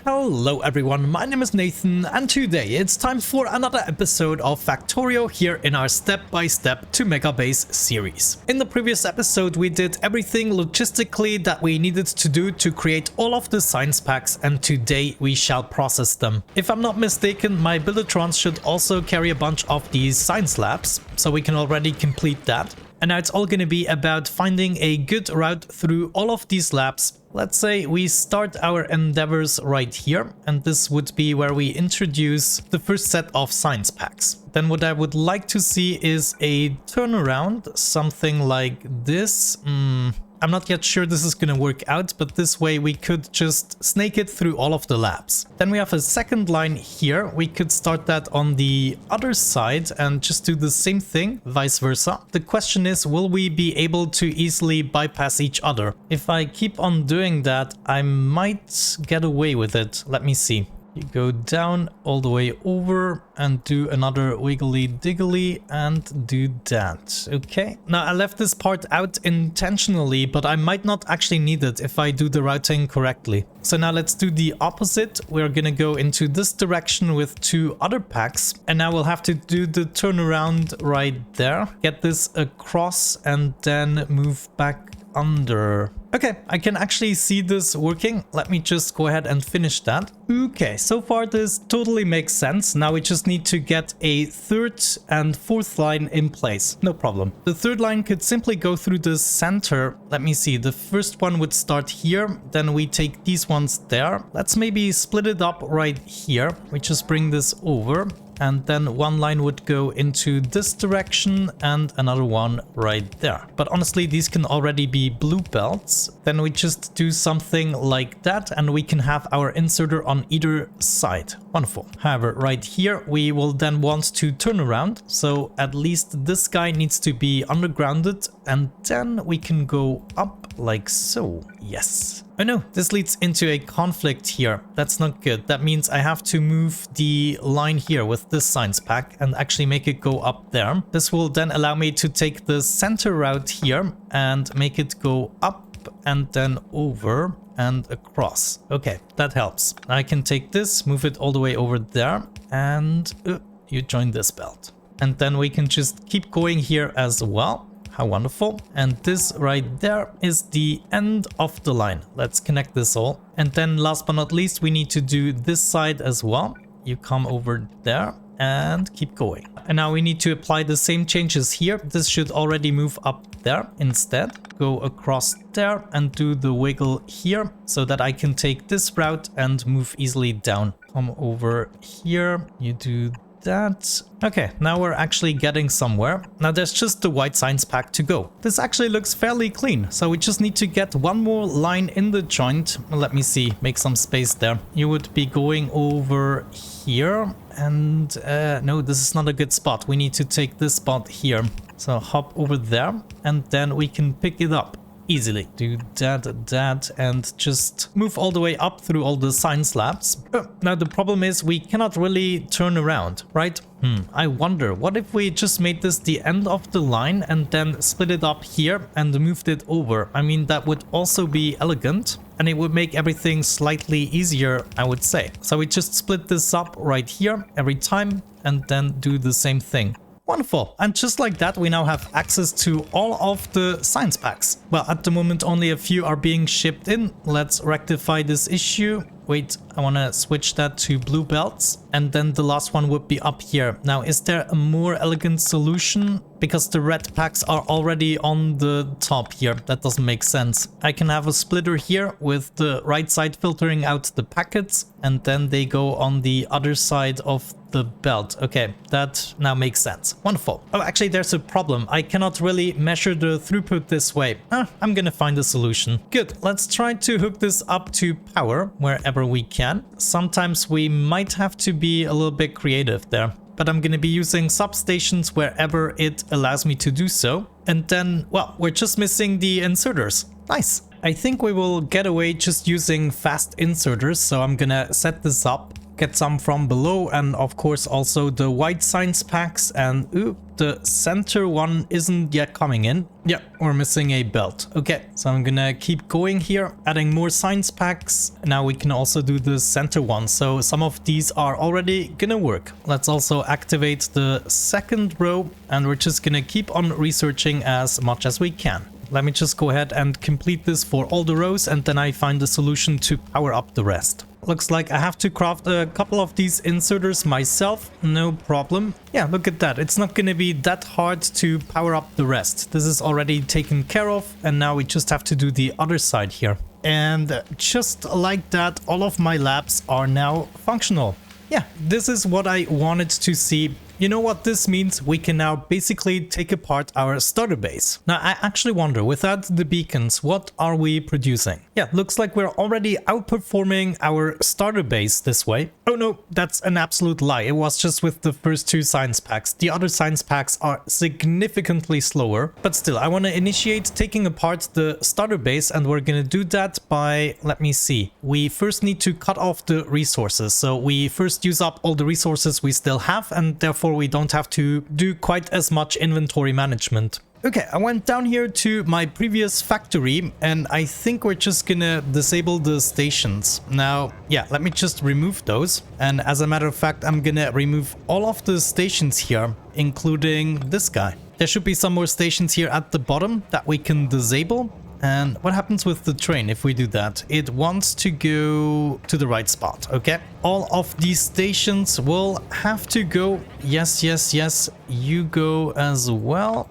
Hello everyone, my name is Nathan and today it's time for another episode of Factorio here in our step-by-step to Megabase series. In the previous episode we did everything logistically that we needed to do to create all of the science packs, and today we shall process them. If I'm not mistaken, my Buildatrons should also carry a bunch of these science labs, so we can already complete that. And now it's all going to be about finding a good route through all of these labs. Let's say we start our endeavors right here, and this would be where we introduce the first set of science packs. Then what I would like to see is a turnaround, something like this. I'm not yet sure this is going to work out, but this way we could just snake it through all of the labs. Then we have a second line here. We could start that on the other side and just do the same thing, vice versa. The question is, will we be able to easily bypass each other? If I keep on doing that, I might get away with it. Let me see. You go down all the way over and do another wiggly diggly and do that. Okay. Now I left this part out intentionally, but I might not actually need it if I do the routing correctly. So now let's do the opposite. We're gonna go into this direction with two other packs, and now we'll have to do the turnaround right there. Get this across and then move back under. Okay, I can actually see this working. Let me just go ahead and finish that. Okay, so far this totally makes sense. Now we just need to get a third and fourth line in place. No problem. The third line could simply go through the center. Let me see. The first one would start here. Then we take these ones there. Let's maybe split it up right here. We just bring this over. And then one line would go into this direction and another one right there. But honestly, these can already be blue belts. Then we just do something like that and we can have our inserter on either side. Wonderful. However, right here, we will then want to turn around. So at least this guy needs to be undergrounded, and then we can go up like so. Yes. Oh no, this leads into a conflict here. That's not good. That means I have to move the line here with this science pack and actually make it go up there. This will then allow me to take the center route here and make it go up and then over and across. Okay, that helps. I can take this, move it all the way over there, and you join this belt. And then we can just keep going here as well. How wonderful. And this right there is the end of the line. Let's connect this all. And then last but not least, we need to do this side as well. You come over there and keep going. And now we need to apply the same changes here. This should already move up there instead. Go across there and do the wiggle here so that I can take this route and move easily down. Come over here. You do that. Okay, now we're actually getting somewhere. Now there's just the white science pack to go. This actually looks fairly clean, so we just need to get one more line in the joint. Let me see, make some space there. You would be going over here, and no, this is not a good spot. We need to take this spot here. So hop over there, and then we can pick it up easily. Do that, and just move all the way up through all the science labs. Now the problem is we cannot really turn around, right? I wonder, what if we just made this the end of the line and then split it up here and moved it over? I mean, that would also be elegant and it would make everything slightly easier, I would say. So we just split this up right here every time and then do the same thing. Wonderful. And just like that, we now have access to all of the science packs. Well, at the moment, only a few are being shipped in. Let's rectify this issue. Wait, I want to switch that to blue belts. And then the last one would be up here. Now, is there a more elegant solution? Because the red packs are already on the top here. That doesn't make sense. I can have a splitter here with the right side filtering out the packets, and then they go on the other side of the belt. Okay, that now makes sense. Wonderful. Oh, actually, there's a problem. I cannot really measure the throughput this way. I'm gonna find a solution. Good. Let's try to hook this up to power wherever we can. Sometimes we might have to be a little bit creative there, but I'm gonna be using substations wherever it allows me to do so. And then, well, we're just missing the inserters. Nice. I think we will get away just using fast inserters, so I'm gonna set this up get some from below, and of course also the white science packs. And ooh, the center one isn't yet coming in. Yeah, we're missing a belt. Okay, so I'm gonna keep going here, adding more science packs. Now we can also do the center one, so some of these are already gonna work. Let's also activate the second row, and we're just gonna keep on researching as much as we can. Let me just go ahead and complete this for all the rows, and then I find the solution to power up the rest. Looks like I have to craft a couple of these inserters myself, no problem. Yeah, look at that. It's not going to be that hard to power up the rest. This is already taken care of, and now we just have to do the other side here. And just like that, all of my labs are now functional. Yeah, this is what I wanted to see. You know what this means? We can now basically take apart our starter base. Now, I actually wonder, without the beacons, what are we producing? Yeah, looks like we're already outperforming our starter base this way. Oh no, that's an absolute lie. It was just with the first two science packs. The other science packs are significantly slower. But still, I want to initiate taking apart the starter base, and we're going to do that by, let me see. We first need to cut off the resources. So we first use up all the resources we still have, and therefore we don't have to do quite as much inventory management. Okay, I went down here to my previous factory, and I think we're just gonna disable the stations. Now, yeah, let me just remove those. And as a matter of fact, I'm gonna remove all of the stations here, including this guy. There should be some more stations here at the bottom that we can disable. And what happens with the train if we do that? It wants to go to the right spot, okay? All of these stations will have to go. Yes, yes, yes. You go as well.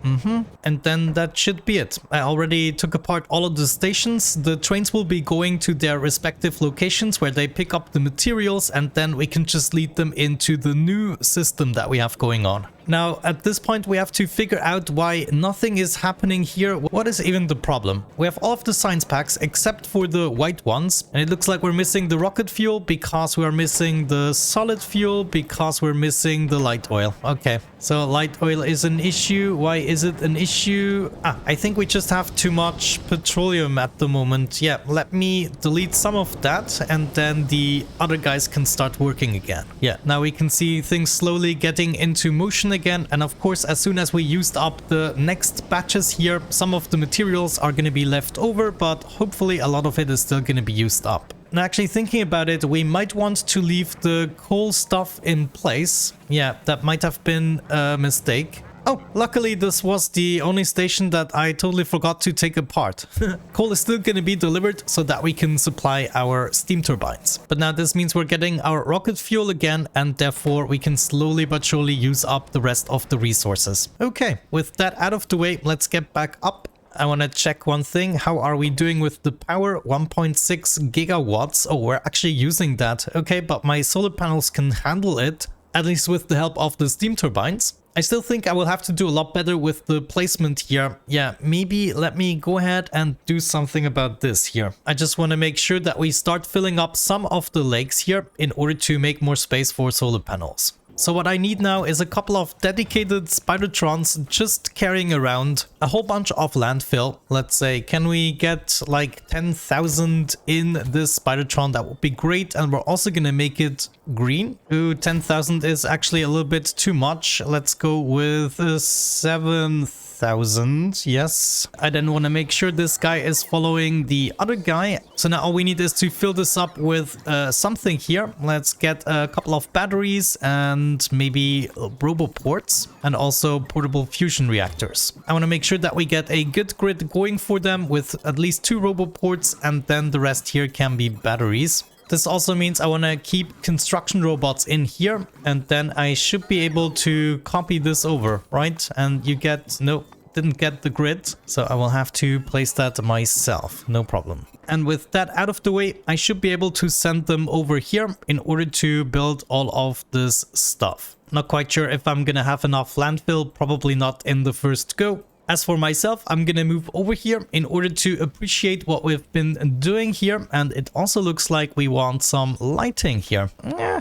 And then that should be it. I already took apart all of the stations. The trains will be going to their respective locations where they pick up the materials, and then we can just lead them into the new system that we have going on. Now, at this point, we have to figure out why nothing is happening here. What is even the problem? We have all of the science packs except for the white ones, and it looks like we're missing the rocket fuel because we are missing the solid fuel because we're missing the light oil. Okay, so light oil is an issue. Why is it an issue? I think we just have too much petroleum at the moment. Yeah, let me delete some of that, and then the other guys can start working again. Yeah, now we can see things slowly getting into motion again, and of course, as soon as we used up the next batches here, some of the materials are going to be left over, but hopefully a lot of it is still going to be used up. Now, actually thinking about it, we might want to leave the coal stuff in place. Yeah, that might have been a mistake. Oh, luckily this was the only station that I totally forgot to take apart. Coal is still going to be delivered so that we can supply our steam turbines. But now this means we're getting our rocket fuel again, and therefore we can slowly but surely use up the rest of the resources. Okay, with that out of the way, let's get back up. I want to check one thing. How are we doing with the power? 1.6 gigawatts. Oh, we're actually using that. Okay, but my solar panels can handle it, at least with the help of the steam turbines. I still think I will have to do a lot better with the placement here. Yeah, maybe let me go ahead and do something about this here. I just want to make sure that we start filling up some of the lakes here in order to make more space for solar panels. So what I need now is a couple of dedicated Spidertrons just carrying around a whole bunch of landfill. Let's say, can we get like 10,000 in this Spidertron? That would be great. And we're also going to make it green. Ooh, 10,000 is actually a little bit too much. Let's go with 7,000. Yes. I then want to make sure this guy is following the other guy. So now all we need is to fill this up with something here. Let's get a couple of batteries and maybe roboports and also portable fusion reactors. I want to make sure that we get a good grid going for them with at least 2 roboports, and then the rest here can be batteries. This also means I want to keep construction robots in here, and then I should be able to copy this over, right? And you get, no, didn't get the grid, so I will have to place that myself, no problem. And with that out of the way, I should be able to send them over here in order to build all of this stuff. Not quite sure if I'm gonna have enough landfill, probably not in the first go. As for myself, I'm gonna move over here in order to appreciate what we've been doing here. And it also looks like we want some lighting here.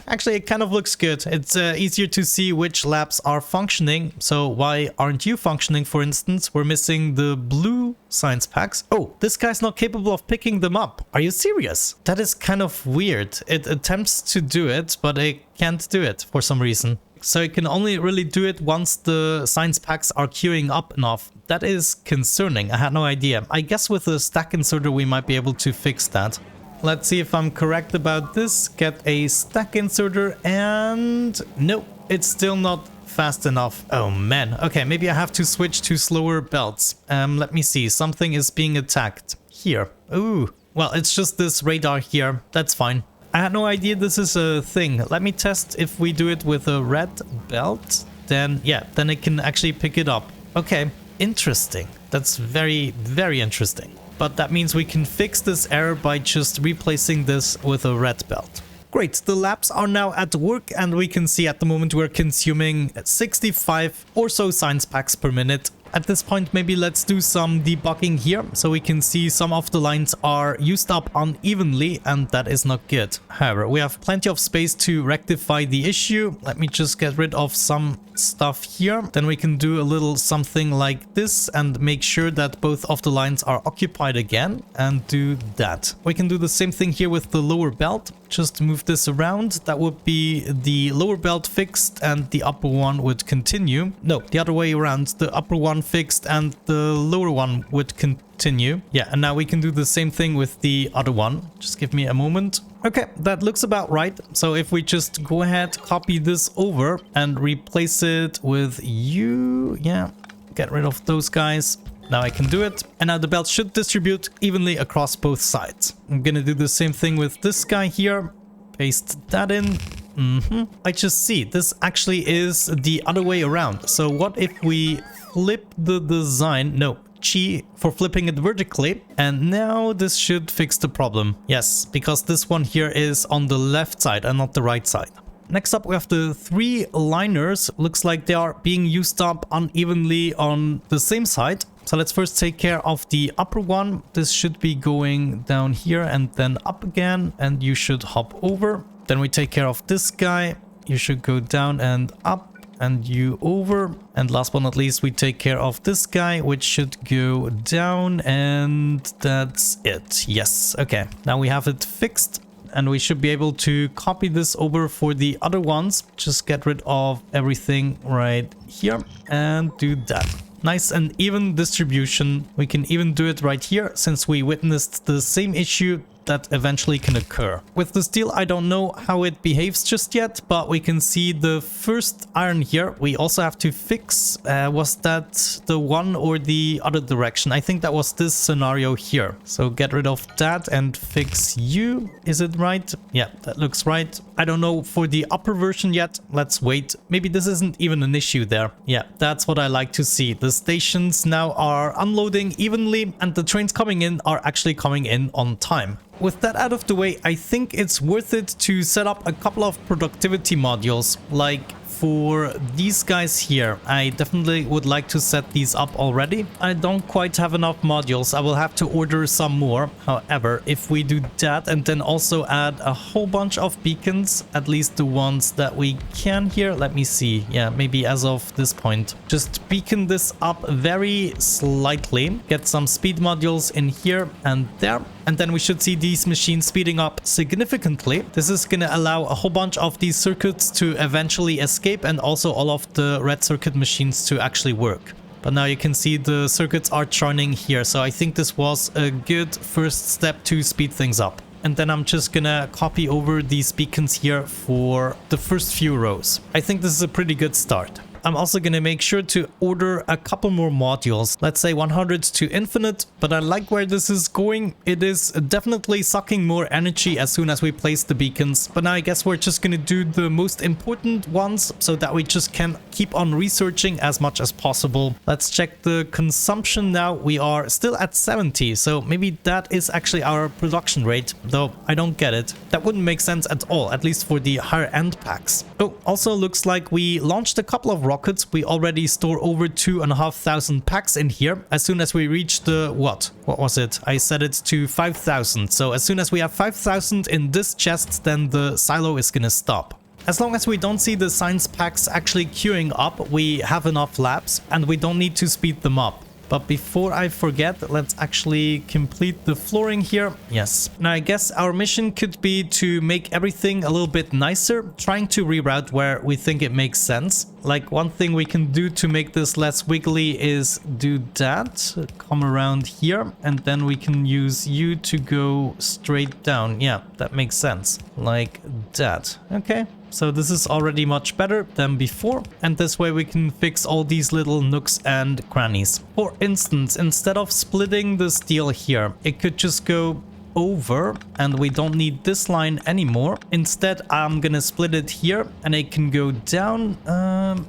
Actually, it kind of looks good. It's easier to see which labs are functioning. So why aren't you functioning, for instance? We're missing the blue science packs. Oh, this guy's not capable of picking them up. Are you serious? That is kind of weird. It attempts to do it, but it can't do it for some reason. So you can only really do it once the science packs are queuing up enough. That is concerning. I had no idea. I guess with a stack inserter we might be able to fix that. Let's see if I'm correct about this. Get a stack inserter and... no, it's still not fast enough. Oh man. Okay, maybe I have to switch to slower belts. Let me see. Something is being attacked. Here. Ooh. Well, it's just this radar here. That's fine. I had no idea this is a thing. Let me test if we do it with a red belt. Then, yeah, then it can actually pick it up. Okay, interesting. That's very, very interesting. But that means we can fix this error by just replacing this with a red belt. Great, the labs are now at work and we can see at the moment we're consuming 65 or so science packs per minute. At this point, maybe let's do some debugging here, so we can see some of the lines are used up unevenly, and that is not good. However, we have plenty of space to rectify the issue. Let me just get rid of some stuff here. Then we can do a little something like this and make sure that both of the lines are occupied again, and do that. We can do the same thing here with the lower belt. Just move this around. That would be the lower belt fixed and the upper one would continue. No, the other way around. The upper one fixed and the lower one would continue. Yeah, and now we can do the same thing with the other one. Just give me a moment. Okay, that looks about right. So if we just go ahead, copy this over and replace it with you. Yeah, get rid of those guys. Now I can do it. And now the belt should distribute evenly across both sides. I'm gonna do the same thing with this guy here. Paste that in. I just see this actually is the other way around. So what if we flip the design? No, G for flipping it vertically. And now this should fix the problem. Yes, because this one here is on the left side and not the right side. Next up, we have the 3 liners. Looks like they are being used up unevenly on the same side. So let's first take care of the upper one. This should be going down here and then up again, and you should hop over. Then we take care of this guy. You should go down and up, and you over. And last but not least, we take care of this guy, which should go down, and that's it. Yes, okay. Now we have it fixed. And we should be able to copy this over for the other ones. Just get rid of everything right here and do that. Nice and even distribution. We can even do it right here since we witnessed the same issue that eventually can occur. With the steel, I don't know how it behaves just yet, but we can see the first iron here. We also have to fix, was that the one or the other direction? I think that was this scenario here. So get rid of that and fix you. Is it right? Yeah, that looks right. I don't know for the upper version yet. Let's wait. Maybe this isn't even an issue there. Yeah, that's what I like to see. The stations now are unloading evenly and the trains coming in are actually coming in on time. With that out of the way, I think it's worth it to set up a couple of productivity modules, like for these guys here. I definitely would like to set these up already. I don't quite have enough modules. I will have to order some more. However, if we do that and then also add a whole bunch of beacons, at least the ones that we can here. Let me see. Yeah, maybe as of this point. Just beacon this up very slightly. Get some speed modules in here and there. And then we should see these machines speeding up significantly. This is going to allow a whole bunch of these circuits to eventually escape and also all of the red circuit machines to actually work. But now you can see the circuits are churning here. So I think this was a good first step to speed things up. And then I'm just gonna copy over these beacons here for the first few rows. I think this is a pretty good start. I'm also going to make sure to order a couple more modules. Let's say 100 to infinite, but I like where this is going. It is definitely sucking more energy as soon as we place the beacons. But now I guess we're just going to do the most important ones so that we just can keep on researching as much as possible. Let's check the consumption now. We are still at 70, so maybe that is actually our production rate, though I don't get it. That wouldn't make sense at all, at least for the higher end packs. Oh, also looks like we launched a couple of rockets, we already store over 2,500 packs in here. As soon as we reach the, what was it? I set it to 5,000. So as soon as we have 5,000 in this chest, then the silo is gonna stop. As long as we don't see the science packs actually queuing up, we have enough labs and we don't need to speed them up. But before I forget, let's actually complete the flooring here. Yes. Now I guess our mission could be to make everything a little bit nicer, trying to reroute where we think it makes sense. Like one thing we can do to make this less wiggly is do that. Come around here and then we can use you to go straight down. Yeah, that makes sense. Like that. Okay. So this is already much better than before, and this way we can fix all these little nooks and crannies. For instance, instead of splitting the steel here, it could just go over and we don't need this line anymore. Instead, I'm gonna split it here and it can go down.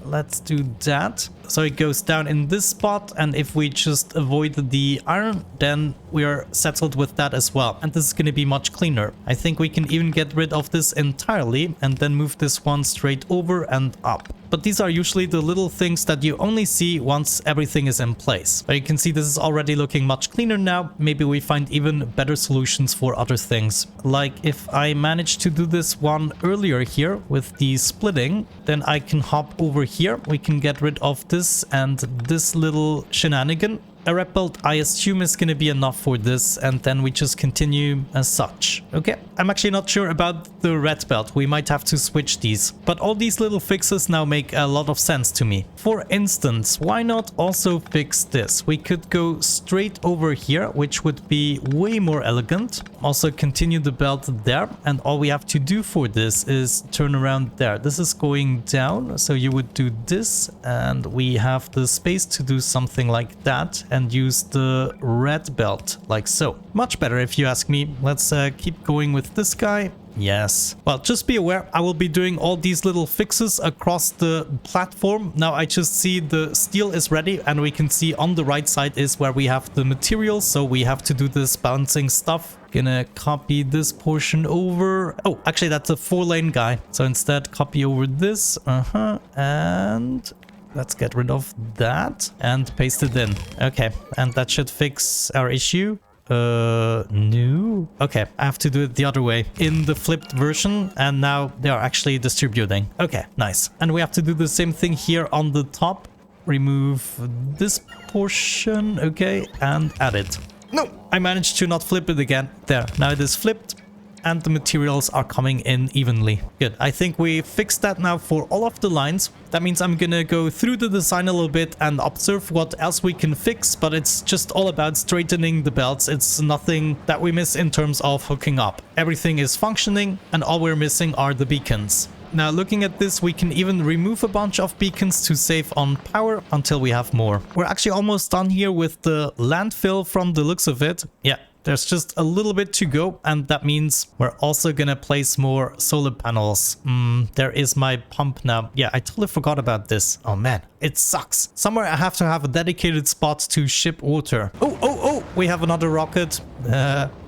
Let's do that. So it goes down in this spot, and if we just avoid the iron, then we are settled with that as well. And this is going to be much cleaner. I think we can even get rid of this entirely and then move this one straight over and up. But these are usually the little things that you only see once everything is in place. But you can see this is already looking much cleaner now. Maybe we find even better solutions for other things. Like if I manage to do this one earlier here with the splitting, then I can hop over here. We can get rid of this and this little shenanigan. A red belt, I assume, is going to be enough for this, and then we just continue as such. Okay, I'm actually not sure about the red belt. We might have to switch these. But all these little fixes now make a lot of sense to me. For instance, why not also fix this? We could go straight over here, which would be way more elegant. Also continue the belt there, and all we have to do for this is turn around there. This is going down, so you would do this, and we have the space to do something like that. And use the red belt like so. Much better if you ask me. Let's keep going with this guy. Yes. Well, just be aware, I will be doing all these little fixes across the platform. Now I just see the steel is ready, and we can see on the right side is where we have the materials. So we have to do this balancing stuff. Gonna copy this portion over. Oh, actually that's a 4-lane guy. So instead copy over this. And let's get rid of that and paste it in. Okay, and that should fix our issue. No. Okay, I have to do it the other way in the flipped version, and now they are actually distributing. Okay, nice. And we have to do the same thing here on the top. Remove this portion, okay, and add it. No, I managed to not flip it again. There, now it is flipped. And the materials are coming in evenly. Good. I think we fixed that now for all of the lines. That means I'm gonna go through the design a little bit and observe what else we can fix, but it's just all about straightening the belts. It's nothing that we miss in terms of hooking up. Everything is functioning, and all we're missing are the beacons. Now looking at this, we can even remove a bunch of beacons to save on power until we have more. We're actually almost done here with the landfill from the looks of it. Yeah. There's just a little bit to go, and that means we're also gonna place more solar panels. There is my pump now. Yeah, I totally forgot about this. Oh man, it sucks. Somewhere I have to have a dedicated spot to ship water. Oh, we have another rocket.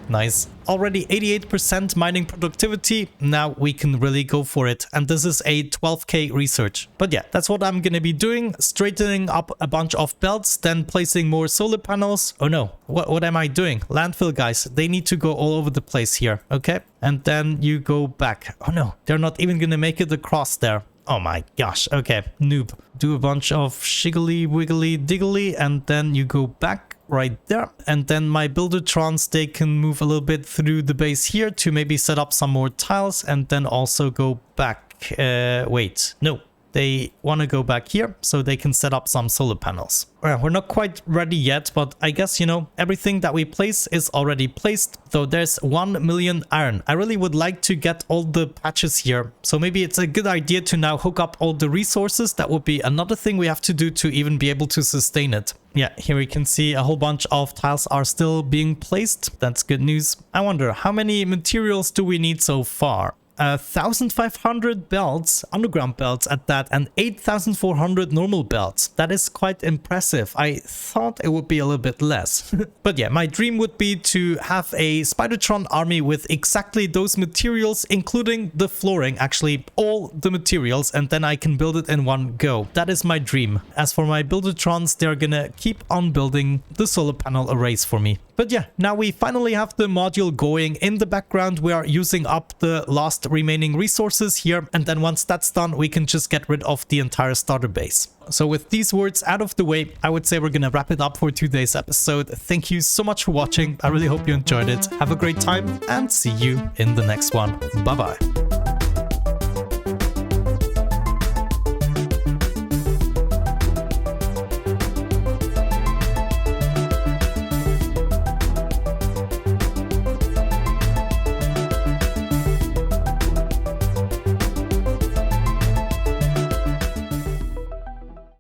Nice. Already 88% mining productivity. Now we can really go for it. And this is a 12k research. But yeah, that's what I'm gonna be doing. Straightening up a bunch of belts, then placing more solar panels. Oh no, what am I doing? Landfill guys, they need to go all over the place here, okay? And then you go back. Oh no, they're not even gonna make it across there. Oh my gosh, okay, noob. Do a bunch of shiggly wiggly diggly, and then you go back right there. And then my buildertrons, they can move a little bit through the base here to maybe set up some more tiles, and then also go back. Wait, no. They want to go back here so they can set up some solar panels. We're not quite ready yet, but I guess, you know, everything that we place is already placed. Though there's 1 million iron. I really would like to get all the patches here. So maybe it's a good idea to now hook up all the resources. That would be another thing we have to do to even be able to sustain it. Yeah, here we can see a whole bunch of tiles are still being placed. That's good news. I wonder, how many materials do we need so far? 1,500 belts, underground belts at that, and 8,400 normal belts. That is quite impressive. I thought it would be a little bit less. But yeah, my dream would be to have a Spidertron army with exactly those materials, including the flooring, actually all the materials, and then I can build it in one go. That is my dream. As for my Buildertrons, they're gonna keep on building the solar panel arrays for me. But yeah, now we finally have the module going. In the background, we are using up the last remaining resources here. And then once that's done, we can just get rid of the entire starter base. So with these words out of the way, I would say we're gonna wrap it up for today's episode. Thank you so much for watching. I really hope you enjoyed it. Have a great time and see you in the next one. Bye bye.